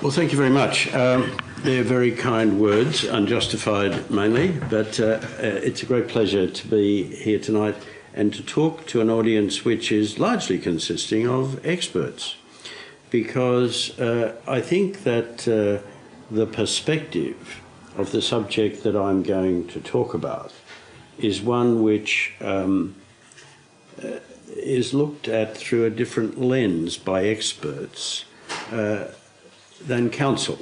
Well, thank you very much. They're very kind words, unjustified mainly, but it's a great pleasure to be here tonight and to talk to an audience which is largely consisting of experts, because I think that the perspective of the subject that I'm going to talk about is one which is looked at through a different lens by experts than counsel.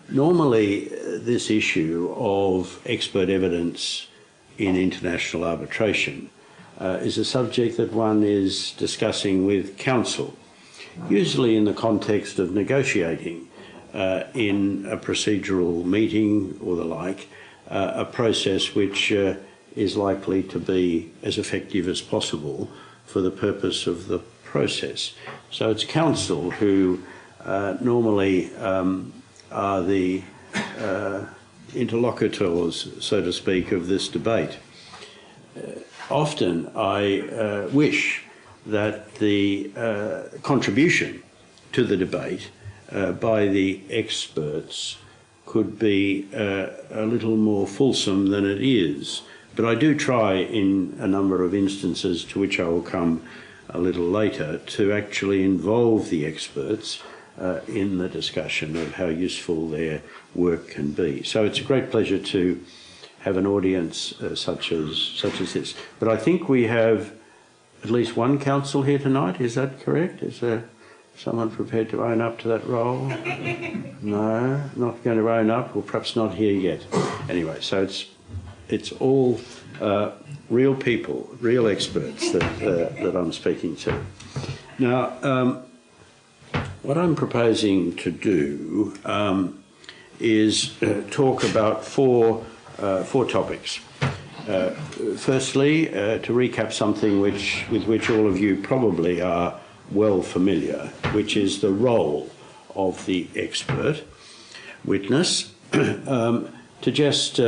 Normally, this issue of expert evidence in international arbitration is a subject that one is discussing with counsel, usually in the context of negotiating in a procedural meeting or the like, a process which is likely to be as effective as possible for the purpose of the process. So it's counsel who normally are the interlocutors, so to speak, of this debate. Often I wish that the contribution to the debate by the experts could be a little more fulsome than it is. But I do try in a number of instances, to which I will come a little later, to actually involve the experts in the discussion of how useful their work can be. So it's a great pleasure to have an audience such as this. But I think we have at least one counsel here tonight. Is that correct? Is there someone prepared to own up to that role? No, not going to own up, or perhaps not here yet. Anyway, so it's all real people, real experts that I'm speaking to. Now, what I'm proposing to do is talk about four topics. Firstly, to recap something with which all of you probably are well familiar, which is the role of the expert witness, to just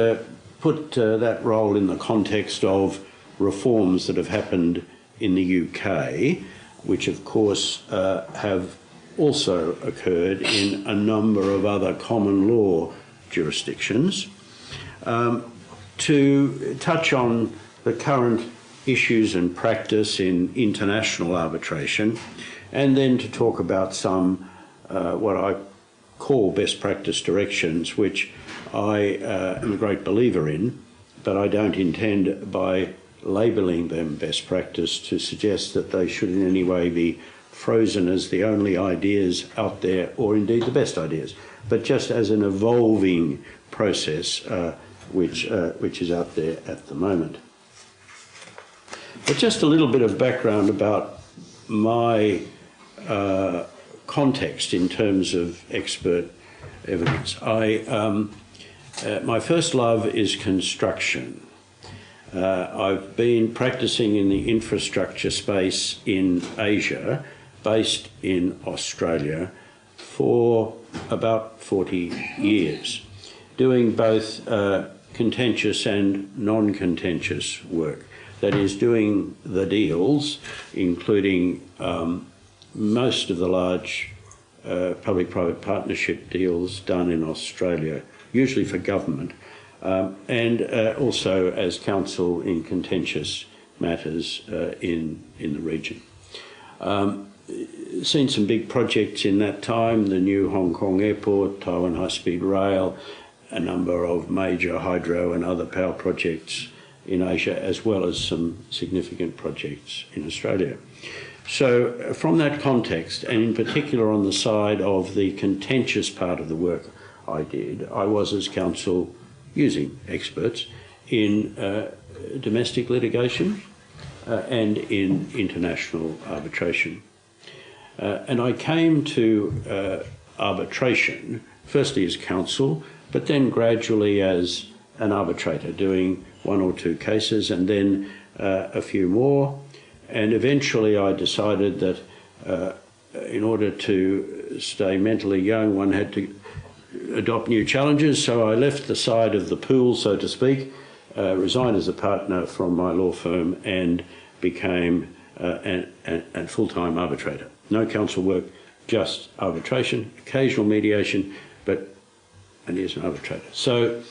put that role in the context of reforms that have happened in the UK, which of course have also occurred in a number of other common law jurisdictions, to touch on the current issues and practice in international arbitration, and then to talk about some what I call best practice directions, which I am a great believer in, but I don't intend by labelling them best practice to suggest that they should in any way be frozen as the only ideas out there, or indeed the best ideas, but just as an evolving process which is out there at the moment. But just a little bit of background about my context in terms of expert evidence. My first love is construction. I've been practicing in the infrastructure space in Asia, based in Australia, for about 40 years, doing both contentious and non-contentious work. That is, doing the deals, including most of the large public-private partnership deals done in Australia, usually for government, and also as counsel in contentious matters in the region. Seen some big projects in that time: the new Hong Kong airport, Taiwan high-speed rail, a number of major hydro and other power projects in Asia, as well as some significant projects in Australia. So from that context, and in particular on the side of the contentious part of the work I did, I was as counsel using experts in domestic litigation and in international arbitration. And I came to arbitration firstly as counsel, but then gradually as an arbitrator, doing one or two cases and then a few more. And eventually I decided that in order to stay mentally young, one had to adopt new challenges. So I left the side of the pool, so to speak, resigned as a partner from my law firm and became a full-time arbitrator. No counsel work just arbitration, occasional mediation, and he's an arbitrator. So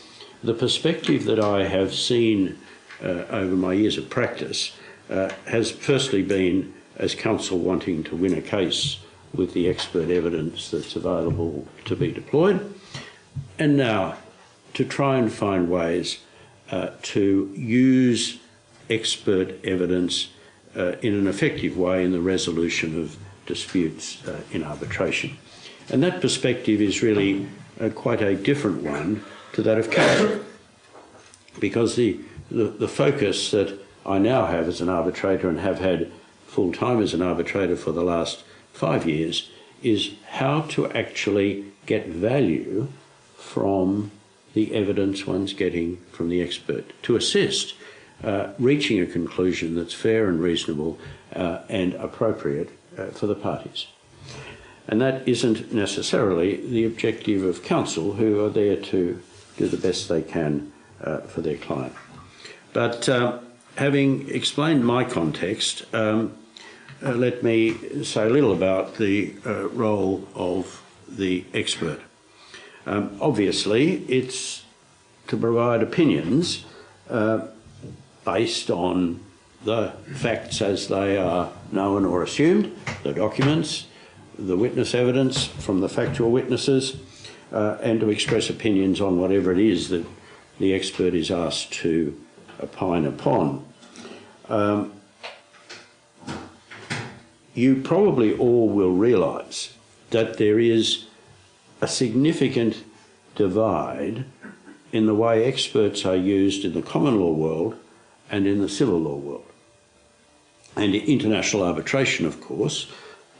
the perspective that I have seen over my years of practice has firstly been as counsel wanting to win a case with the expert evidence that's available to be deployed, and now to try and find ways to use expert evidence in an effective way in the resolution of disputes in arbitration. And that perspective is really quite a different one to that of counsel, because the focus that I now have as an arbitrator and have had full time as an arbitrator for the last 5 years is how to actually get value from the evidence one's getting from the expert to assist reaching a conclusion that's fair and reasonable and appropriate for the parties. And that isn't necessarily the objective of counsel, who are there to do the best they can for their client. But having explained my context, let me say a little about the role of the expert. Obviously, it's to provide opinions based on the facts as they are known or assumed, the documents, the witness evidence from the factual witnesses, and to express opinions on whatever it is that the expert is asked to opine upon. You probably all will realise that there is a significant divide in the way experts are used in the common law world and in the civil law world. And international arbitration, of course,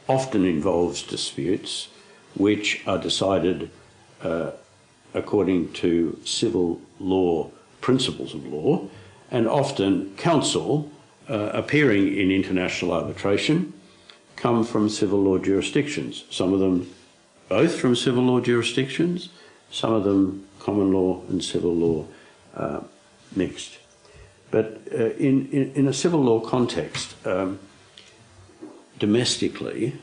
often involves disputes which are decided according to civil law principles of law, and often counsel appearing in international arbitration come from civil law jurisdictions. Some of them both from civil law jurisdictions, some of them common law and civil law mixed. But in a civil law context, domestically,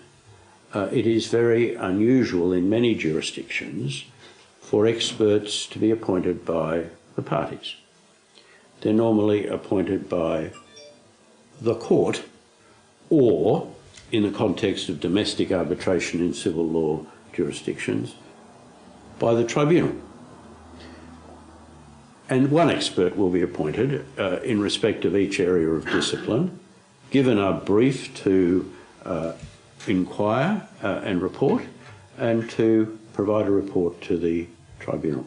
it is very unusual in many jurisdictions for experts to be appointed by the parties. They're normally appointed by the court, or in the context of domestic arbitration in civil law jurisdictions, by the tribunal. And one expert will be appointed in respect of each area of discipline, given a brief to inquire and report, and to provide a report to the tribunal.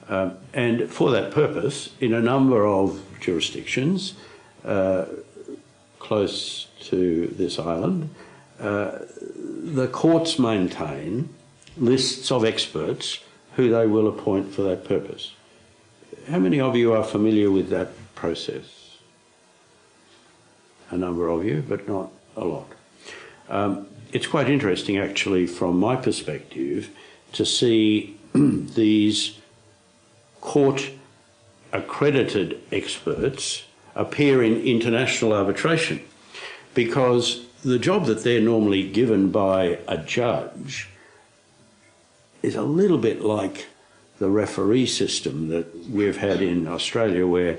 And for that purpose, in a number of jurisdictions close to this island, the courts maintain lists of experts who they will appoint for that purpose. How many of you are familiar with that process? A number of you, but not a lot. It's quite interesting, actually, from my perspective, to see these court-accredited experts appear in international arbitration, because the job that they're normally given by a judge is a little bit like the referee system that we've had in Australia, where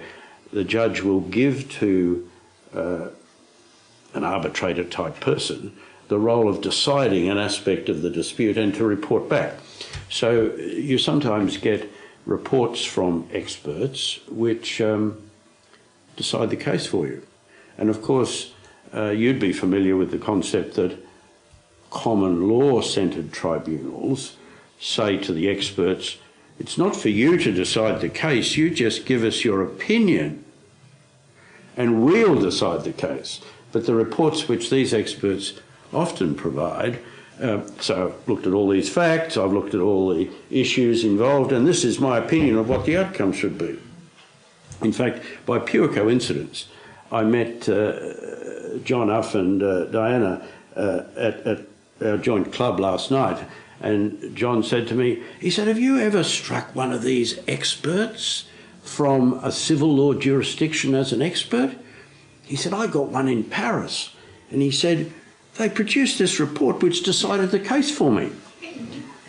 the judge will give to an arbitrator-type person the role of deciding an aspect of the dispute and to report back. So you sometimes get reports from experts which decide the case for you. And of course, you'd be familiar with the concept that common law-centred tribunals say to the experts, it's not for you to decide the case, you just give us your opinion and we'll decide the case. But the reports which these experts often provide, so I've looked at all these facts, I've looked at all the issues involved, and this is my opinion of what the outcome should be. In fact, by pure coincidence, I met John Uff and Diana at our joint club last night, and John said to me, he said, have you ever struck one of these experts from a civil law jurisdiction as an expert? He said, I got one in Paris. And he said, they produced this report which decided the case for me.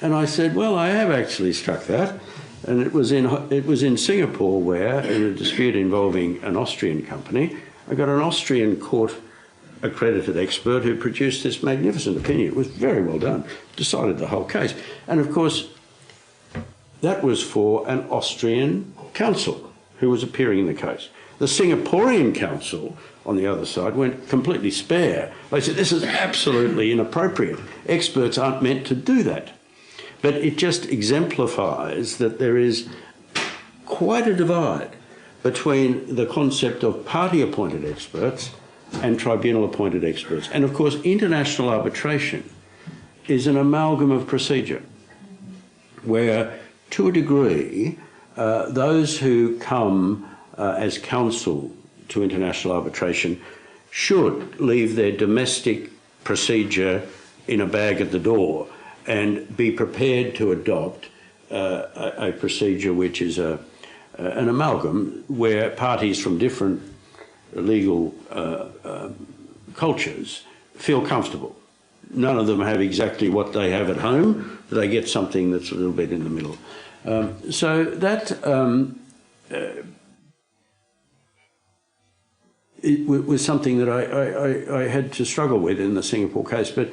And I said, well, I have actually struck that. And it was in Singapore where, in a dispute involving an Austrian company, I got an Austrian court accredited expert who produced this magnificent opinion. It was very well done, decided the whole case. And of course, that was for an Austrian counsel who was appearing in the case. The Singaporean counsel, on the other side, went completely spare. They said, this is absolutely inappropriate. Experts aren't meant to do that. But it just exemplifies that there is quite a divide between the concept of party-appointed experts and tribunal-appointed experts. And of course, international arbitration is an amalgam of procedure where, to a degree, those who come as counsel to international arbitration should leave their domestic procedure in a bag at the door and be prepared to adopt a procedure which is an amalgam where parties from different legal cultures feel comfortable. None of them have exactly what they have at home, but they get something that's a little bit in the middle. So that it was something that I had to struggle with in the Singapore case. But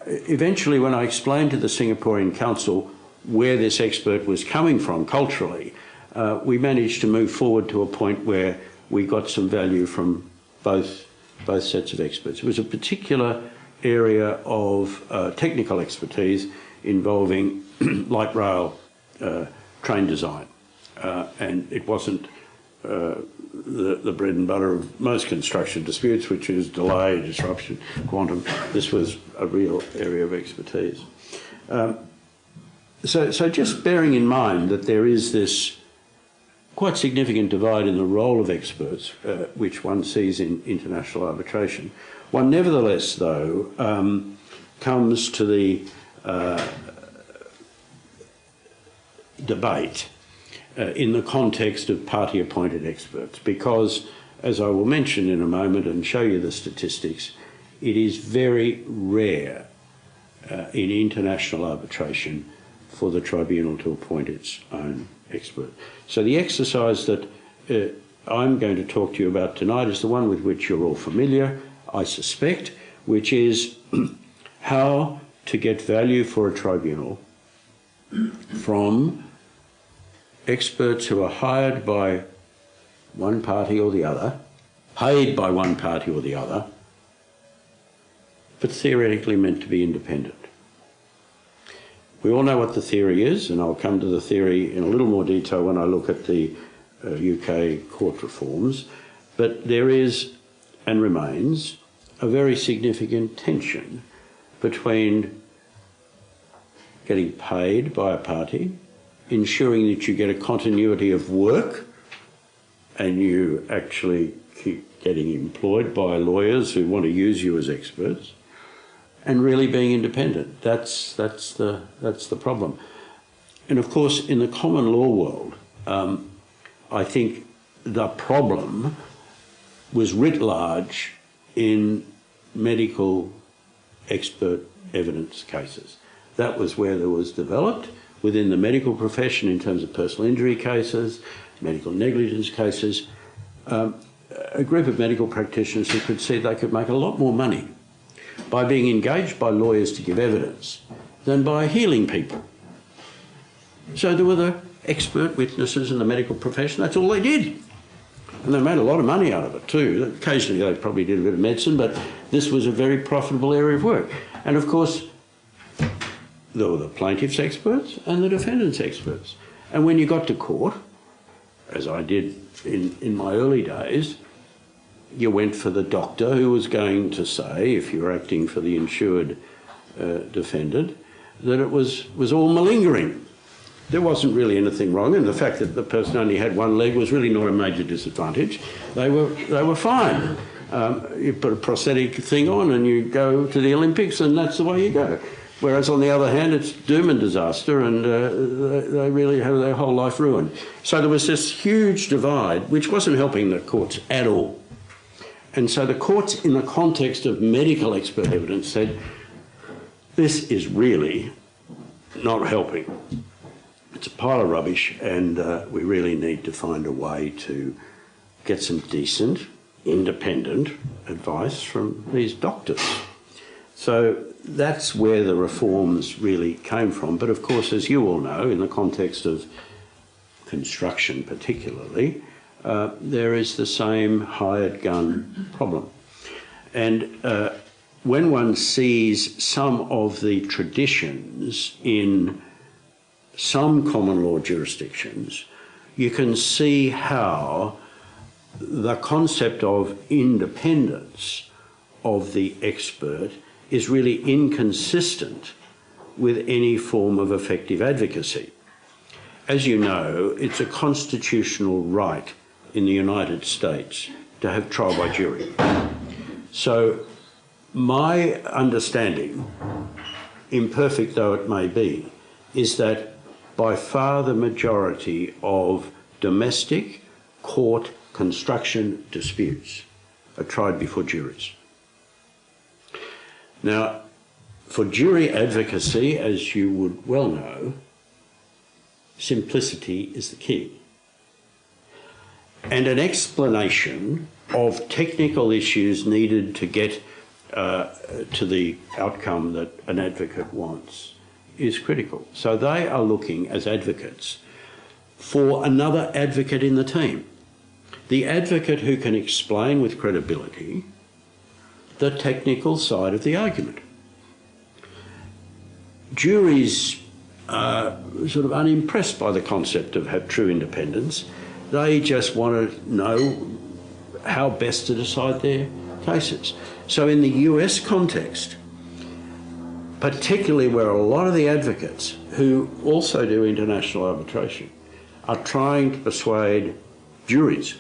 eventually, when I explained to the Singaporean counsel where this expert was coming from culturally, we managed to move forward to a point where we got some value from both sets of experts. It was a particular area of technical expertise involving light rail train design, and it wasn't the bread and butter of most construction disputes, which is delay, disruption, quantum. This was a real area of expertise. So just bearing in mind that there is this quite significant divide in the role of experts, which one sees in international arbitration, one nevertheless, though, comes to the debate in the context of party-appointed experts, because, as I will mention in a moment and show you the statistics, it is very rare in international arbitration for the tribunal to appoint its own expert. So the exercise that I'm going to talk to you about tonight is the one with which you're all familiar, I suspect, which is how to get value for a tribunal from experts who are hired by one party or the other, paid by one party or the other, but theoretically meant to be independent. We all know what the theory is, and I'll come to the theory in a little more detail when I look at the UK court reforms, but there is and remains a very significant tension between getting paid by a party, ensuring that you get a continuity of work and you actually keep getting employed by lawyers who want to use you as experts, and really being independent. That's the problem. And of course, in the common law world, I think the problem was writ large in medical expert evidence cases. That was where there was developed within the medical profession in terms of personal injury cases, medical negligence cases, a group of medical practitioners who could see they could make a lot more money by being engaged by lawyers to give evidence than by healing people. So there were the expert witnesses in the medical profession, that's all they did. And they made a lot of money out of it too. Occasionally they probably did a bit of medicine, but this was a very profitable area of work. And of course, there were the plaintiff's experts and the defendant's experts. And when you got to court, as I did in my early days, you went for the doctor who was going to say, if you were acting for the insured defendant, that it was all malingering. There wasn't really anything wrong, and the fact that the person only had one leg was really not a major disadvantage. They were fine. You put a prosthetic thing on and you go to the Olympics, and that's the way you go. Whereas on the other hand, it's doom and disaster, and they really have their whole life ruined. So there was this huge divide, which wasn't helping the courts at all. And so the courts, in the context of medical expert evidence, said, this is really not helping. It's a pile of rubbish, and we really need to find a way to get some decent, independent advice from these doctors. So that's where the reforms really came from. But of course, as you all know, in the context of construction particularly, there is the same hired gun problem. And when one sees some of the traditions in some common law jurisdictions, you can see how the concept of independence of the expert is really inconsistent with any form of effective advocacy. As you know, it's a constitutional right in the United States to have trial by jury. So my understanding, imperfect though it may be, is that by far the majority of domestic court construction disputes are tried before juries. Now, for jury advocacy, as you would well know, simplicity is the key. And an explanation of technical issues needed to get to the outcome that an advocate wants is critical. So they are looking, as advocates, for another advocate in the team. The advocate who can explain with credibility the technical side of the argument. Juries are sort of unimpressed by the concept of true independence. They just want to know how best to decide their cases. So in the US context, particularly where a lot of the advocates who also do international arbitration are trying to persuade juries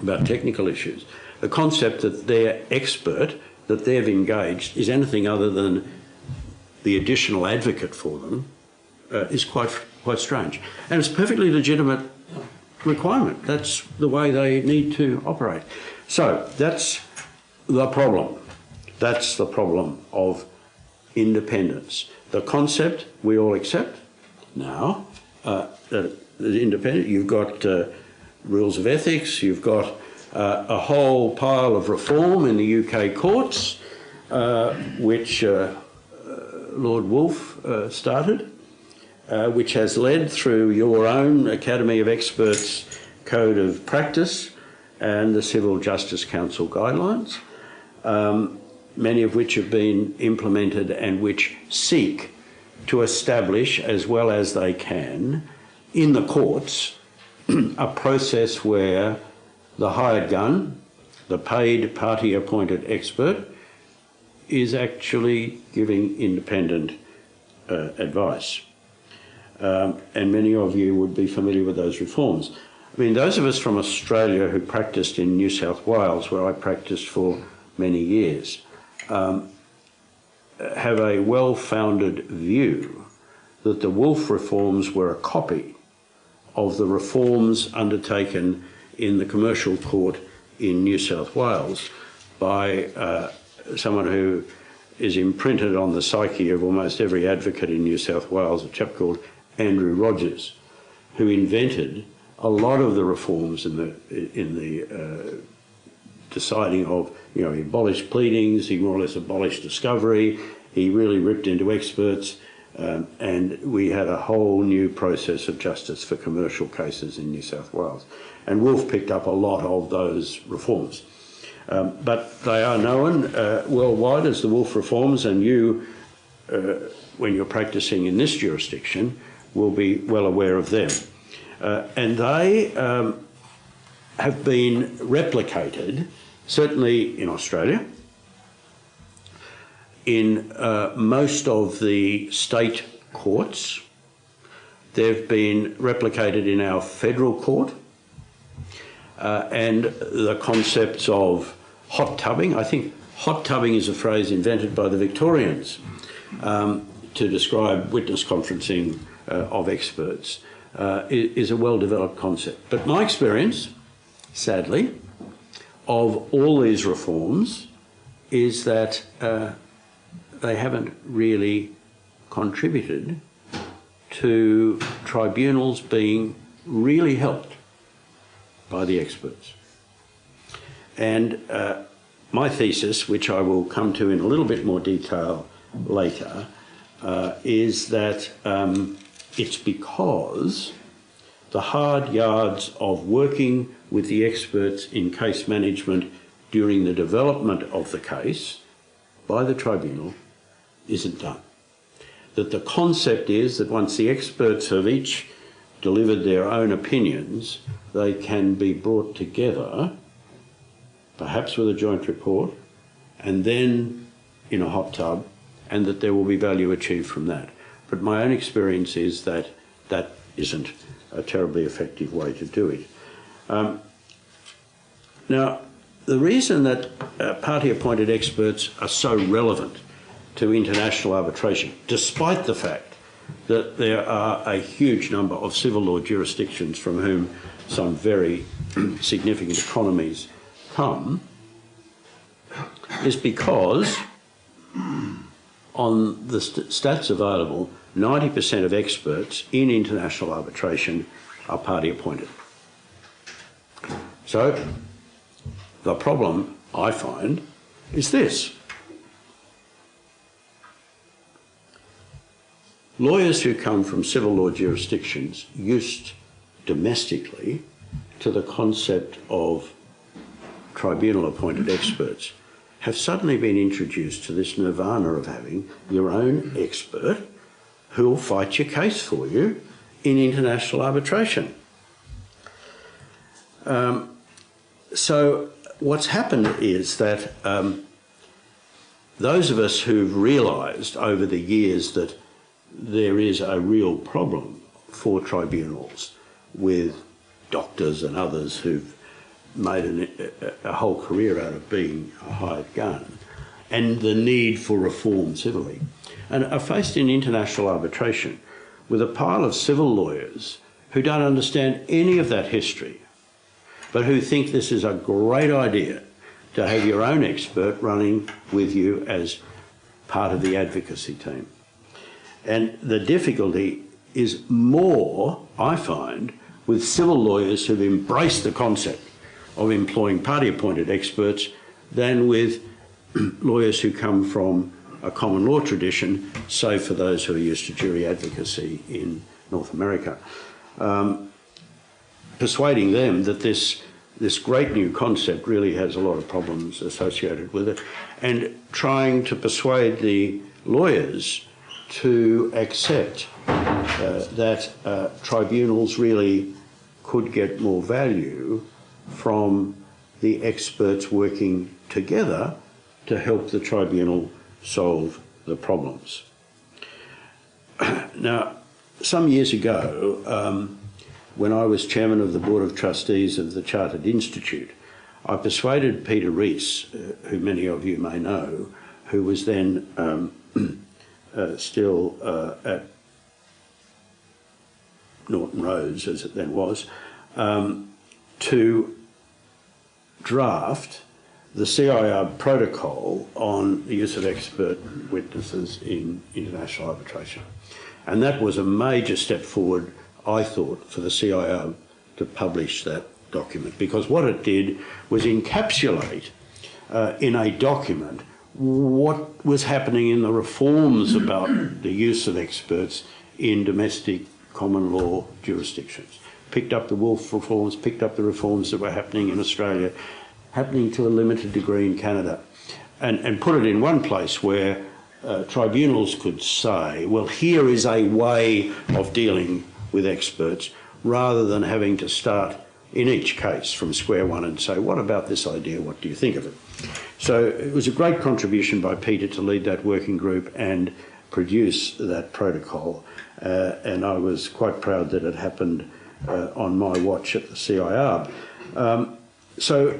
about technical issues, the concept that their expert that they've engaged is anything other than the additional advocate for them is quite strange. And it's a perfectly legitimate requirement. That's the way they need to operate. So that's the problem. That's the problem of independence. The concept we all accept now, that independent, you've got rules of ethics, you've got a whole pile of reform in the UK courts, which Lord Wolfe started, which has led through your own Academy of Experts Code of Practice and the Civil Justice Council guidelines, many of which have been implemented and which seek to establish, as well as they can, in the courts, a process where the hired gun, the paid party-appointed expert, is actually giving independent advice. And many of you would be familiar with those reforms. I mean, those of us from Australia who practiced in New South Wales, where I practiced for many years, have a well-founded view that the Wolfe reforms were a copy of the reforms undertaken in the commercial court in New South Wales by someone who is imprinted on the psyche of almost every advocate in New South Wales, a chap called Andrew Rogers, who invented a lot of the reforms in the deciding of, you know, he abolished pleadings, he more or less abolished discovery, he really ripped into experts, and we had a whole new process of justice for commercial cases in New South Wales. And Wolfe picked up a lot of those reforms. But they are known worldwide as the Wolfe reforms, and you, when you're practicing in this jurisdiction, will be well aware of them. And they have been replicated, certainly in Australia, in most of the state courts. They've been replicated in our federal court, and the concepts of hot tubbing. I think hot tubbing is a phrase invented by the Victorians to describe witness conferencing of experts, is a well-developed concept. But my experience, sadly, of all these reforms is that they haven't really contributed to tribunals being really helped by the experts. And my thesis, which I will come to in a little bit more detail later, is that it's because the hard yards of working with the experts in case management during the development of the case by the tribunal isn't done. That the concept is that once the experts have each delivered their own opinions, they can be brought together, perhaps with a joint report, and then in a hot tub, and that there will be value achieved from that. But my own experience is that that isn't a terribly effective way to do it. Now, the reason that party-appointed experts are so relevant to international arbitration, despite the fact that there are a huge number of civil law jurisdictions from whom some very significant economies come, is because on the stats available, 90% of experts in international arbitration are party appointed. So the problem, I find, is this. Lawyers who come from civil law jurisdictions used domestically to the concept of tribunal-appointed experts have suddenly been introduced to this nirvana of having your own expert who will fight your case for you in international arbitration. So what's happened is that those of us who've realised over the years that there is a real problem for tribunals with doctors and others who've made a whole career out of being a hired gun, and the need for reform civilly, and are faced in international arbitration with a pile of civil lawyers who don't understand any of that history, but who think this is a great idea to have your own expert running with you as part of the advocacy team. And the difficulty is more, I find, with civil lawyers who've embraced the concept of employing party-appointed experts than with lawyers who come from a common law tradition, save for those who are used to jury advocacy in North America. Persuading them that this great new concept really has a lot of problems associated with it, and trying to persuade the lawyers to accept that tribunals really could get more value from the experts working together to help the tribunal solve the problems. Now, some years ago, when I was chairman of the Board of Trustees of the Chartered Institute, I persuaded Peter Rees, who many of you may know, who was then still at Norton Rose, as it then was, to draft the CIR protocol on the use of expert witnesses in international arbitration. And that was a major step forward, I thought, for the CIR to publish that document, because what it did was encapsulate in a document what was happening in the reforms about the use of experts in domestic common law jurisdictions. Picked up the Wolf reforms, picked up the reforms that were happening in Australia, happening to a limited degree in Canada, and put it in one place where tribunals could say, well, here is a way of dealing with experts, rather than having to start in each case from square one and say, what about this idea, what do you think of it? So it was a great contribution by Peter to lead that working group and produce that protocol, and I was quite proud that it happened on my watch at the CIR. So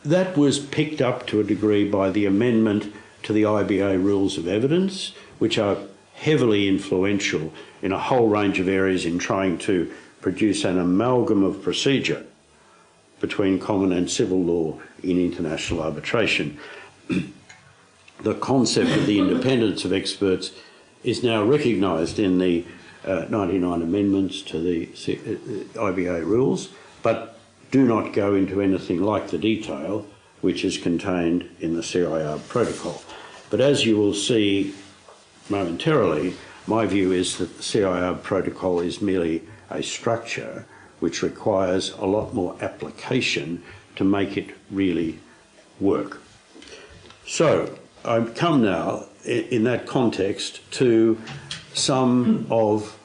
that was picked up to a degree by the amendment to the IBA rules of evidence, which are heavily influential in a whole range of areas in trying to produce an amalgam of procedure between common and civil law in international arbitration. The concept of the independence of experts is now recognised in the 99 amendments to the IBA rules, but do not go into anything like the detail which is contained in the CIR protocol. But as you will see momentarily, my view is that the CIR protocol is merely a structure which requires a lot more application to make it really work. So I come now, in that context, to some of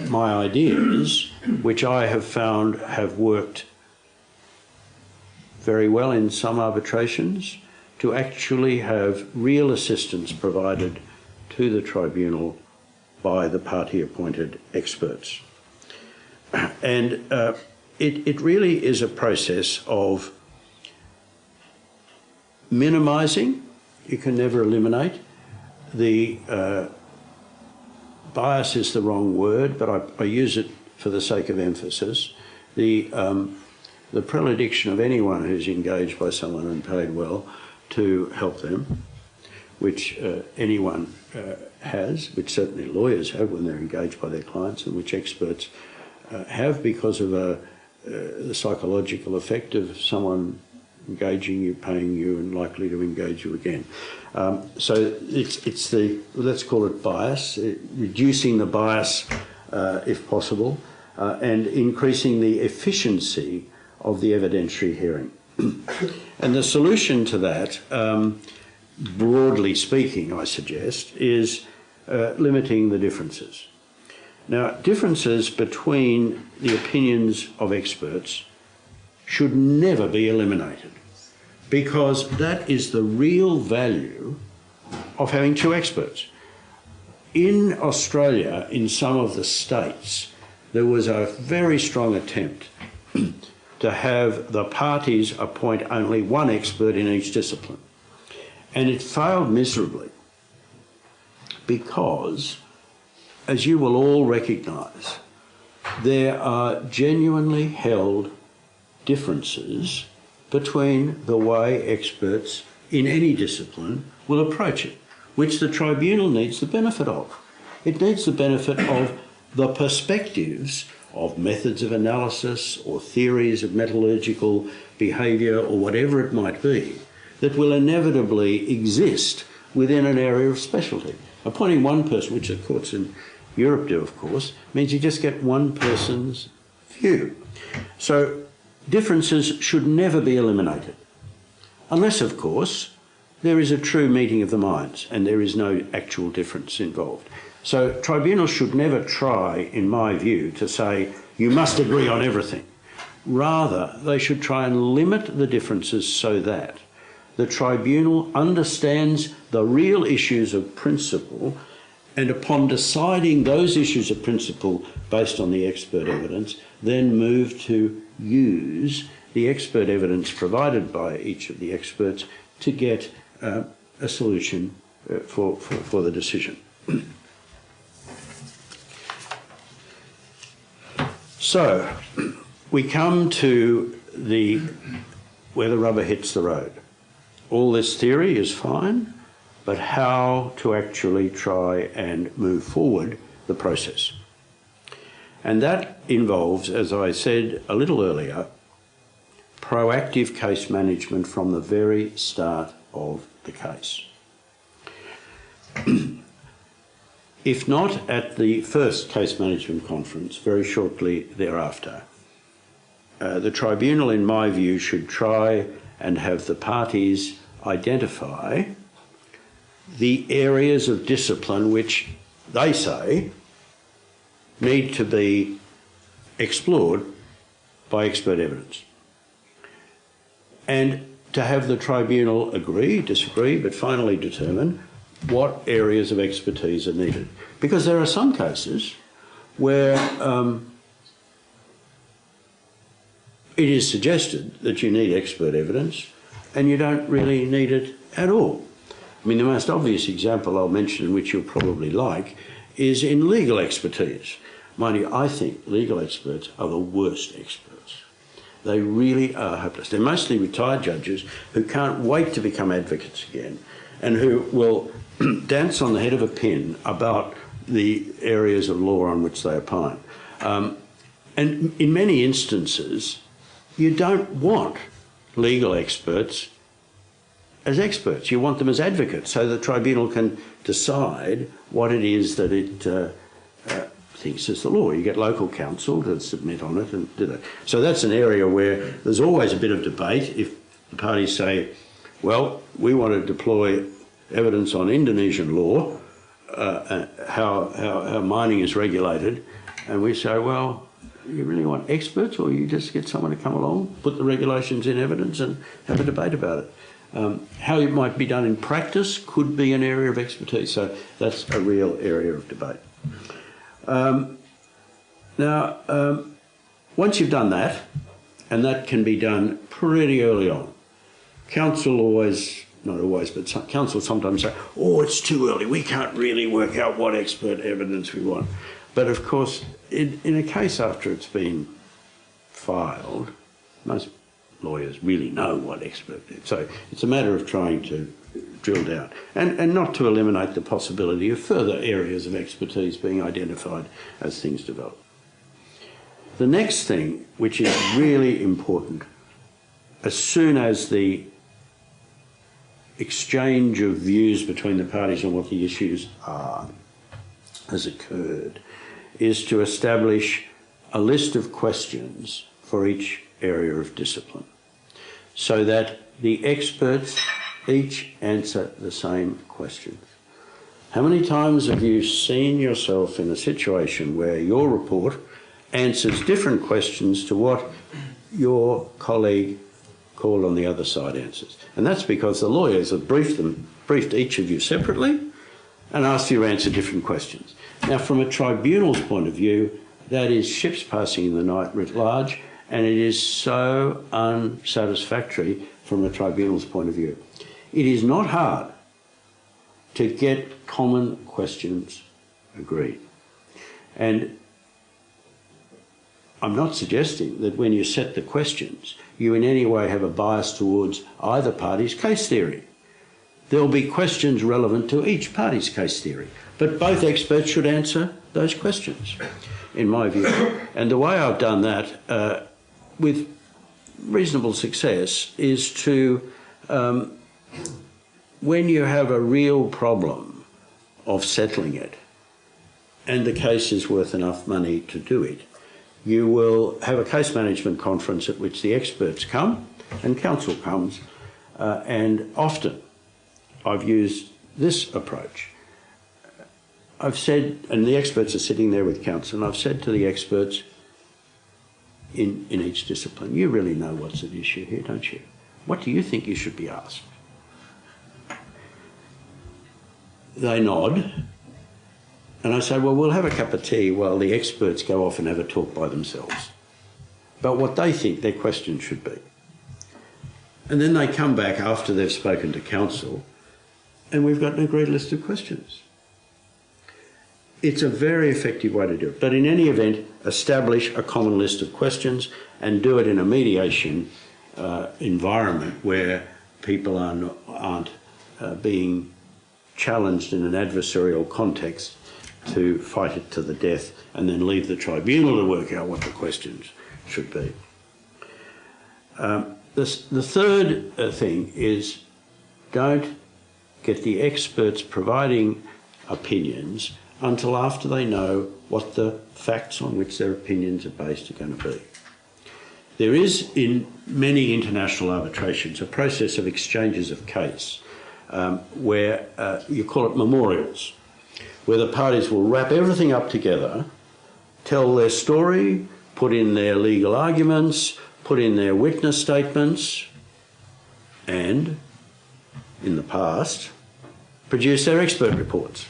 my ideas which I have found have worked very well in some arbitrations, to actually have real assistance provided to the tribunal by the party-appointed experts. And it really is a process of minimising. You can never eliminate. The bias is the wrong word, but I use it for the sake of emphasis. The predilection of anyone who's engaged by someone and paid well to help them, which anyone has, which certainly lawyers have when they're engaged by their clients, and which experts have because of the psychological effect of someone engaging you, paying you, and likely to engage you again. So it's the, let's call it bias, reducing the bias if possible, and increasing the efficiency of the evidentiary hearing. And the solution to that, broadly speaking, I suggest, is limiting the differences. Now, differences between the opinions of experts should never be eliminated, because that is the real value of having two experts. In Australia, in some of the states, there was a very strong attempt to have the parties appoint only one expert in each discipline. And it failed miserably because, as you will all recognise, there are genuinely held differences between the way experts in any discipline will approach it, which the tribunal needs the benefit of. It needs the benefit of the perspectives of methods of analysis or theories of metallurgical behaviour or whatever it might be that will inevitably exist within an area of specialty. Appointing one person, which the courts in Europe do, of course, means you just get one person's view. So differences should never be eliminated, unless, of course, there is a true meeting of the minds and there is no actual difference involved. So tribunals should never try, in my view, to say you must agree on everything. Rather, they should try and limit the differences so that the tribunal understands the real issues of principle, and upon deciding those issues of principle based on the expert evidence, then move to use the expert evidence provided by each of the experts to get a solution for the decision. So we come to where the rubber hits the road. All this theory is fine, but how to actually try and move forward the process. And that involves, as I said a little earlier, proactive case management from the very start of the case. If not at the first case management conference, very shortly thereafter, the tribunal, in my view, should try and have the parties identify the areas of discipline which they say need to be explored by expert evidence. And to have the tribunal agree, disagree, but finally determine what areas of expertise are needed. Because there are some cases where it is suggested that you need expert evidence and you don't really need it at all. I mean, the most obvious example I'll mention, which you'll probably like, is in legal expertise. Mind you, I think legal experts are the worst experts. They really are hopeless. They're mostly retired judges who can't wait to become advocates again and who will dance on the head of a pin about the areas of law on which they opine. And in many instances, you don't want legal experts as experts. You want them as advocates so the tribunal can decide what it is that it thinks is the law. You get local counsel to submit on it and do that. So that's an area where there's always a bit of debate. If the parties say, well, we want to deploy evidence on Indonesian law, how mining is regulated, and we say, well, you really want experts, or you just get someone to come along, put the regulations in evidence and have a debate about it. How it might be done in practice could be an area of expertise, so that's a real area of debate. Once you've done that, and that can be done pretty early on, counsel always, not always, but counsel sometimes say, oh, it's too early, we can't really work out what expert evidence we want. But of course, in a case after it's been filed, most lawyers really know what expert is. So it's a matter of trying to drill down and not to eliminate the possibility of further areas of expertise being identified as things develop. The next thing, which is really important, as soon as the exchange of views between the parties on what the issues are has occurred, is to establish a list of questions for each area of discipline so that the experts each answer the same questions. How many times have you seen yourself in a situation where your report answers different questions to what your colleague called on the other side answers? And that's because the lawyers have briefed each of you separately and asked you to answer different questions. Now, from a tribunal's point of view, that is ships passing in the night writ large, and it is so unsatisfactory from a tribunal's point of view. It is not hard to get common questions agreed. And I'm not suggesting that when you set the questions, you in any way have a bias towards either party's case theory. There will be questions relevant to each party's case theory, but both experts should answer those questions, in my view. And the way I've done that with reasonable success is to, when you have a real problem of settling it and the case is worth enough money to do it, you will have a case management conference at which the experts come and counsel comes, and often I've used this approach. I've said, and the experts are sitting there with counsel, and I've said to the experts in each discipline, you really know what's at issue here, don't you? What do you think you should be asked? They nod, and I say, well, we'll have a cup of tea while the experts go off and have a talk by themselves about what they think their question should be. And then they come back after they've spoken to counsel, and we've got an agreed list of questions. It's a very effective way to do it. But in any event, establish a common list of questions and do it in a mediation environment where people aren't being challenged in an adversarial context to fight it to the death and then leave the tribunal to work out what the questions should be. The third thing is, don't get the experts providing opinions until after they know what the facts on which their opinions are based are going to be. There is, in many international arbitrations, a process of exchanges of case where you call it memorials, where the parties will wrap everything up together, tell their story, put in their legal arguments, put in their witness statements, and, in the past, produce their expert reports.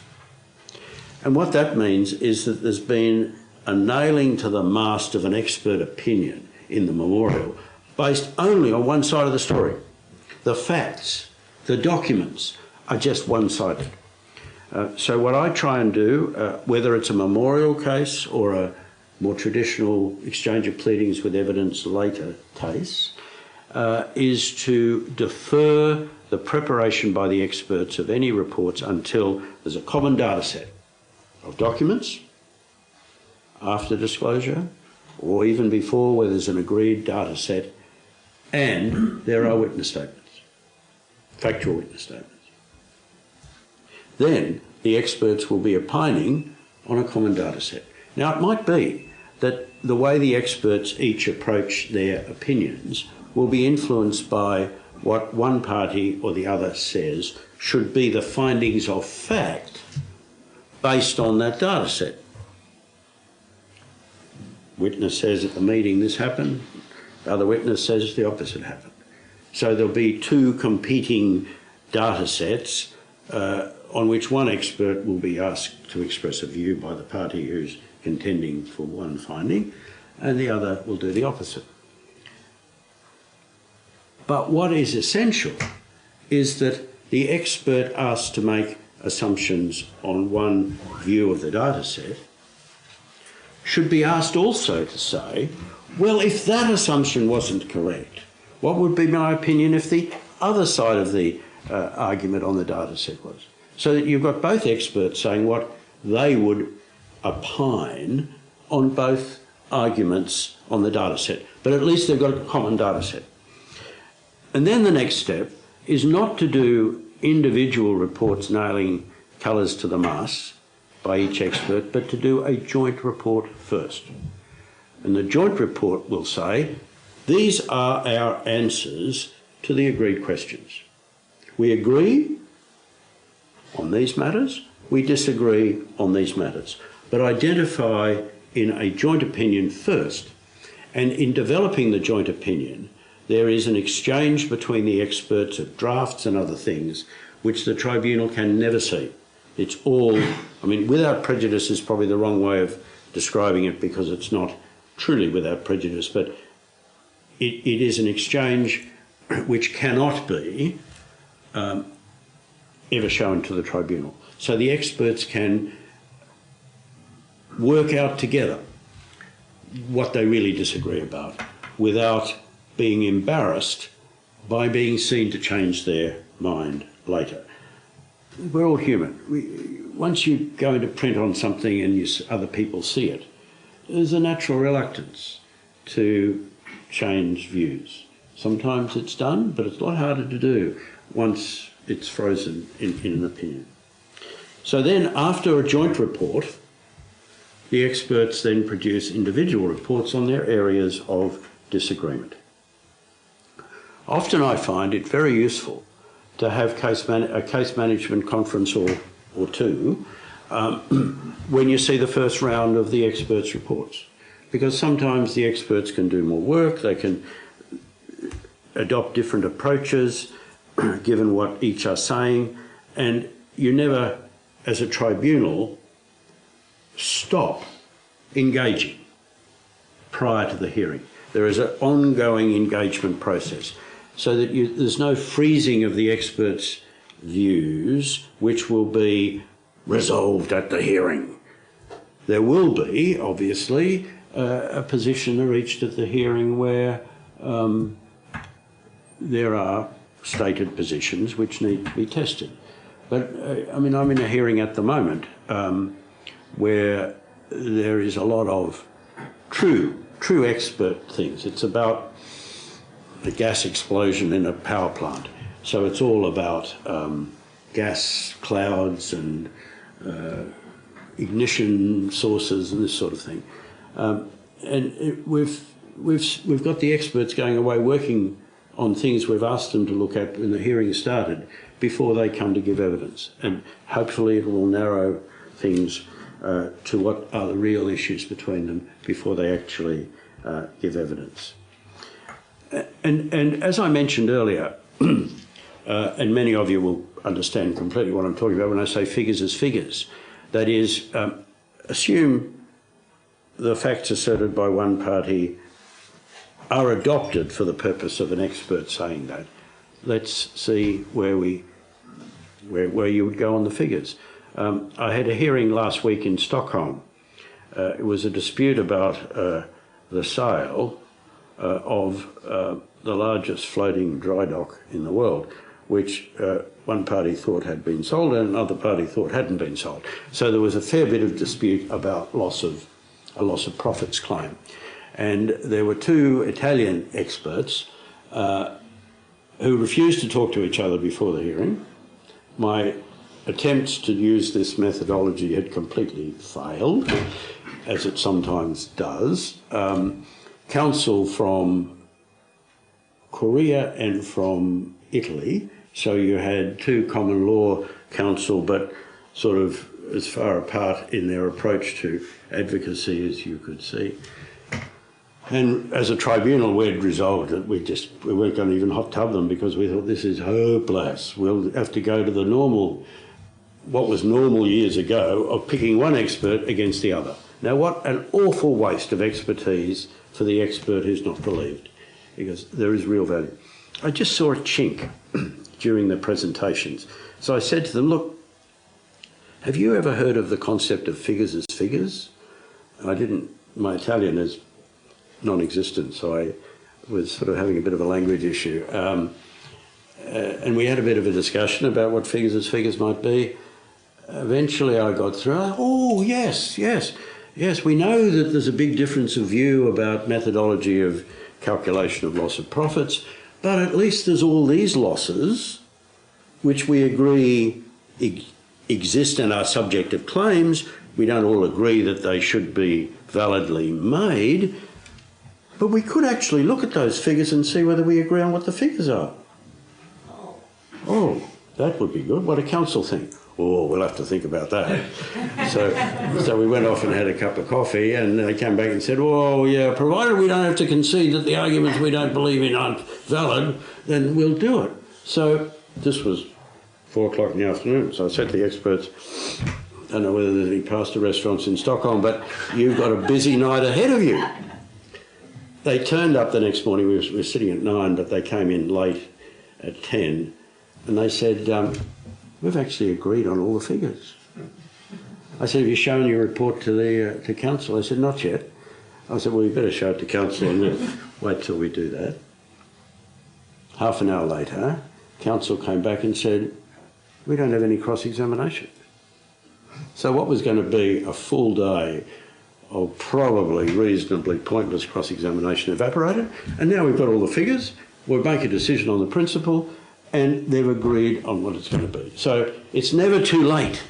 And what that means is that there's been a nailing to the mast of an expert opinion in the memorial based only on one side of the story. The facts, the documents are just one-sided. So what I try and do, whether it's a memorial case or a more traditional exchange of pleadings with evidence later case, is to defer the preparation by the experts of any reports until there's a common data set of documents after disclosure, or even before, where there's an agreed data set, and there are witness statements, factual witness statements. Then the experts will be opining on a common data set. Now, it might be that the way the experts each approach their opinions will be influenced by what one party or the other says should be the findings of fact based on that data set. Witness says at the meeting this happened, the other witness says the opposite happened. So there'll be two competing data sets on which one expert will be asked to express a view by the party who's contending for one finding, and the other will do the opposite. But what is essential is that the expert asked to make assumptions on one view of the data set should be asked also to say, well, if that assumption wasn't correct, what would be my opinion if the other side of the argument on the data set was? So that you've got both experts saying what they would opine on both arguments on the data set, but at least they've got a common data set. And then the next step is not to do individual reports nailing colours to the mast by each expert, but to do a joint report first. And the joint report will say, these are our answers to the agreed questions. We agree on these matters, we disagree on these matters, but identify in a joint opinion first. And in developing the joint opinion, there is an exchange between the experts of drafts and other things which the tribunal can never see. It's all, I mean, without prejudice is probably the wrong way of describing it because it's not truly without prejudice, but it is an exchange which cannot be ever shown to the tribunal. So the experts can work out together what they really disagree about without being embarrassed by being seen to change their mind later. We're all human. Once you go into print on something and other people see it, there's a natural reluctance to change views. Sometimes it's done, but it's a lot harder to do once it's frozen in an opinion. So then, after a joint report, the experts then produce individual reports on their areas of disagreement. Often I find it very useful to have a case management conference or two when you see the first round of the experts' reports, because sometimes the experts can do more work, they can adopt different approaches given what each are saying, and you never, as a tribunal, stop engaging prior to the hearing. There is an ongoing engagement process, so that there's no freezing of the experts' views which will be resolved at the hearing. There will be, obviously, a position reached at the hearing where there are stated positions which need to be tested. But, I mean, I'm in a hearing at the moment where there is a lot of true expert things. It's about the gas explosion in a power plant. So it's all about gas clouds and ignition sources and this sort of thing. We've got the experts going away working on things we've asked them to look at when the hearing started before they come to give evidence. And hopefully it will narrow things to what are the real issues between them before they actually give evidence. And as I mentioned earlier, and many of you will understand completely what I'm talking about when I say figures as figures, that is, assume the facts asserted by one party are adopted for the purpose of an expert saying that. Let's see where you would go on the figures. I had a hearing last week in Stockholm It was a dispute about the sale of the largest floating dry dock in the world, which one party thought had been sold and another party thought hadn't been sold. So there was a fair bit of dispute about a loss of profits claim. And there were two Italian experts who refused to talk to each other before the hearing. My attempts to use this methodology had completely failed, as it sometimes does. Counsel from Korea and from Italy, so you had two common law counsel, but sort of as far apart in their approach to advocacy as you could see. And as a tribunal, we'd resolved that we weren't going to even hot tub them because we thought this is hopeless. We'll have to go to the normal, what was normal years ago, of picking one expert against the other. Now, what an awful waste of expertise for the expert who's not believed, because there is real value. I just saw a chink during the presentations. So I said to them, look, have you ever heard of the concept of figures as figures? And I didn't, my Italian is non-existent, so I was sort of having a bit of a language issue. And we had a bit of a discussion about what figures as figures might be. Eventually I got through, oh, yes, we know that there's a big difference of view about methodology of calculation of loss of profits, but at least there's all these losses, which we agree exist and are subject of claims. We don't all agree that they should be validly made, but we could actually look at those figures and see whether we agree on what the figures are. Oh, that would be good. What do counsel think? Oh, we'll have to think about that. So we went off and had a cup of coffee, and they came back and said, oh, yeah, provided we don't have to concede that the arguments we don't believe in aren't valid, then we'll do it. So this was 4 o'clock in the afternoon. So I said to the experts, I don't know whether there's any pasta restaurants in Stockholm, but you've got a busy night ahead of you. They turned up the next morning. We were sitting at 9, but they came in late at 10, and they said, we've actually agreed on all the figures. I said, have you shown your report to counsel? They said, not yet. I said, well, you better show it to counsel and then wait till we do that. Half an hour later, counsel came back and said, we don't have any cross-examination. So what was going to be a full day of probably reasonably pointless cross-examination evaporated, and now we've got all the figures, we'll make a decision on the principle, and they've agreed on what it's going to be. So it's never too late,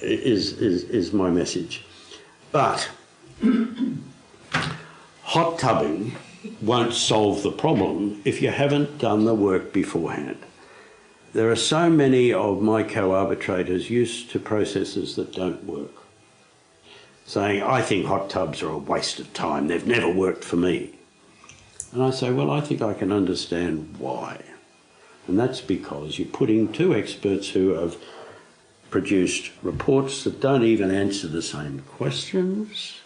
is my message. But hot tubbing won't solve the problem if you haven't done the work beforehand. There are so many of my co-arbitrators used to processes that don't work, saying, I think hot tubs are a waste of time, they've never worked for me. And I say, well, I think I can understand why. And that's because you're putting two experts who have produced reports that don't even answer the same questions,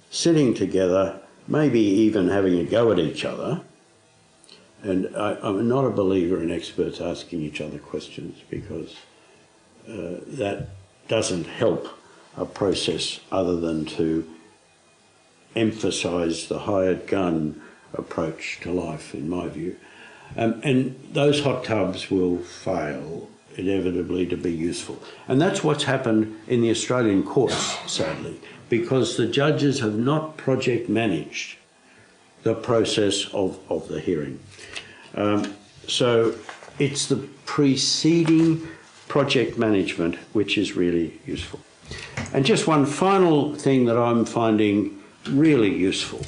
sitting together, maybe even having a go at each other. And I'm not a believer in experts asking each other questions, because that doesn't help a process other than to emphasise the hired gun approach to life, in my view. And those hot tubs will fail inevitably to be useful. And that's what's happened in the Australian courts, sadly, because the judges have not project managed the process of the hearing. So it's the preceding project management which is really useful. And just one final thing that I'm finding really useful.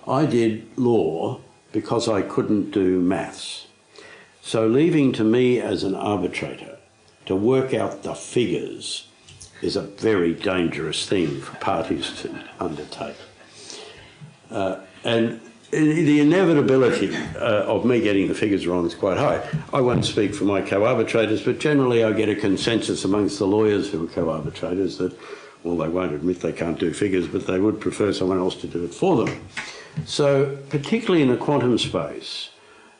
I did law because I couldn't do maths. So leaving to me as an arbitrator to work out the figures is a very dangerous thing for parties to undertake. And the inevitability of me getting the figures wrong is quite high. I won't speak for my co-arbitrators, but generally I get a consensus amongst the lawyers who are co-arbitrators that, well, they won't admit they can't do figures, but they would prefer someone else to do it for them. So particularly in the quantum space,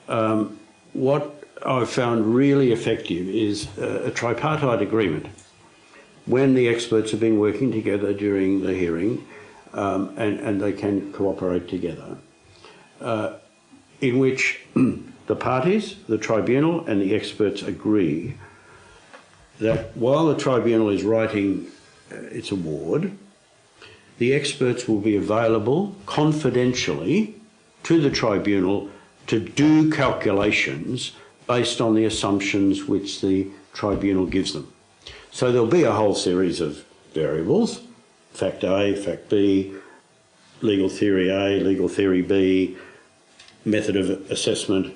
what I've found really effective is a tripartite agreement when the experts have been working together during the hearing and they can cooperate together, in which the parties, the tribunal and the experts agree that while the tribunal is writing its award, the experts will be available confidentially to the tribunal to do calculations based on the assumptions which the tribunal gives them. So there'll be a whole series of variables, fact A, fact B, legal theory A, legal theory B, method of assessment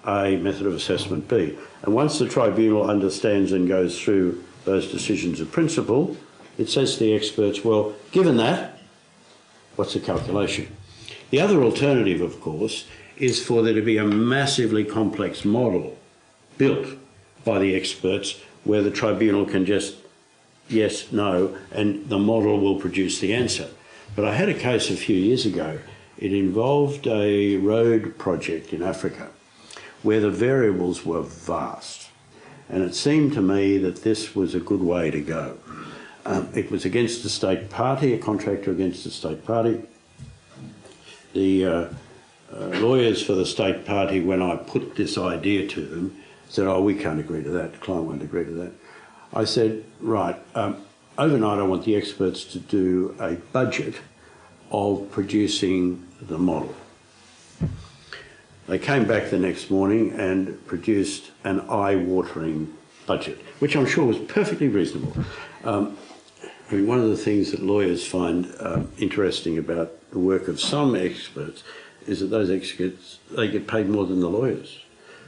A, method of assessment B. And once the tribunal understands and goes through those decisions of principle, it says to the experts, well, given that, what's the calculation? The other alternative, of course, is for there to be a massively complex model built by the experts where the tribunal can just yes, no, and the model will produce the answer. But I had a case a few years ago. It involved a road project in Africa where the variables were vast. And it seemed to me that this was a good way to go. It was against the state party, a contractor against the state party. The lawyers for the state party, when I put this idea to them, said, oh, we can't agree to that, the client won't agree to that. I said, right, overnight I want the experts to do a budget of producing the model. They came back the next morning and produced an eye-watering budget, which I'm sure was perfectly reasonable. I mean, one of the things that lawyers find interesting about the work of some experts is that those experts, they get paid more than the lawyers.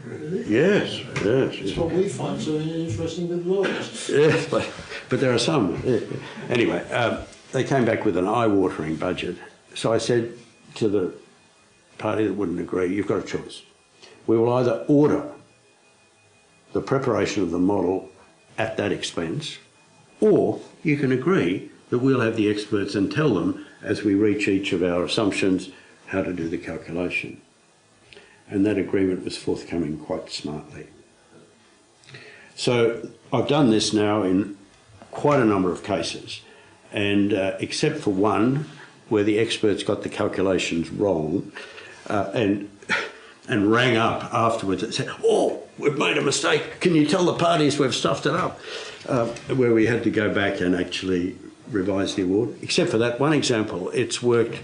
Really? Yes, yes. It's what we find so interesting with lawyers. Yes, but there are some. Anyway, they came back with an eye-watering budget. So I said to the party that wouldn't agree, you've got a choice. We will either order the preparation of the model at that expense, or you can agree that we'll have the experts and tell them as we reach each of our assumptions how to do the calculation. And that agreement was forthcoming quite smartly. So I've done this now in quite a number of cases, and except for one where the experts got the calculations wrong and rang up afterwards and said, oh, we've made a mistake, can you tell the parties we've stuffed it up? Where we had to go back and actually revise the award. Except for that one example, it's worked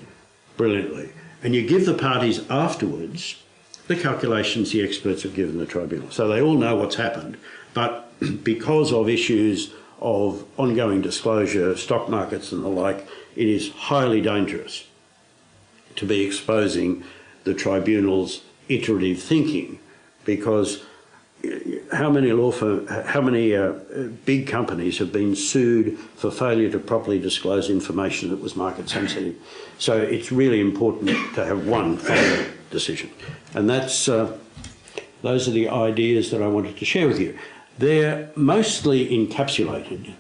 brilliantly. And you give the parties afterwards the calculations the experts have given the tribunal. So they all know what's happened, but because of issues of ongoing disclosure, stock markets and the like, it is highly dangerous to be exposing the tribunal's iterative thinking, because how many big companies have been sued for failure to properly disclose information that was market sensitive? So it's really important to have one final decision. And that's, those are the ideas that I wanted to share with you. They're mostly encapsulated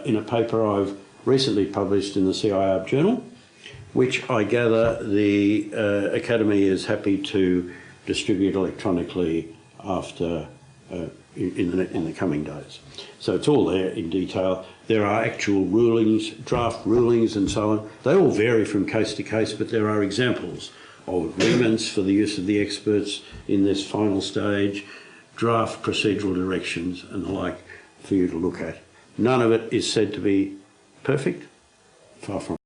in a paper I've recently published in the CIARB Journal, which I gather the Academy is happy to distribute electronically after in the coming days. So it's all there in detail. There are actual rulings, draft rulings and so on. They all vary from case to case, but there are examples of agreements for the use of the experts in this final stage, draft procedural directions and the like for you to look at. None of it is said to be perfect, far from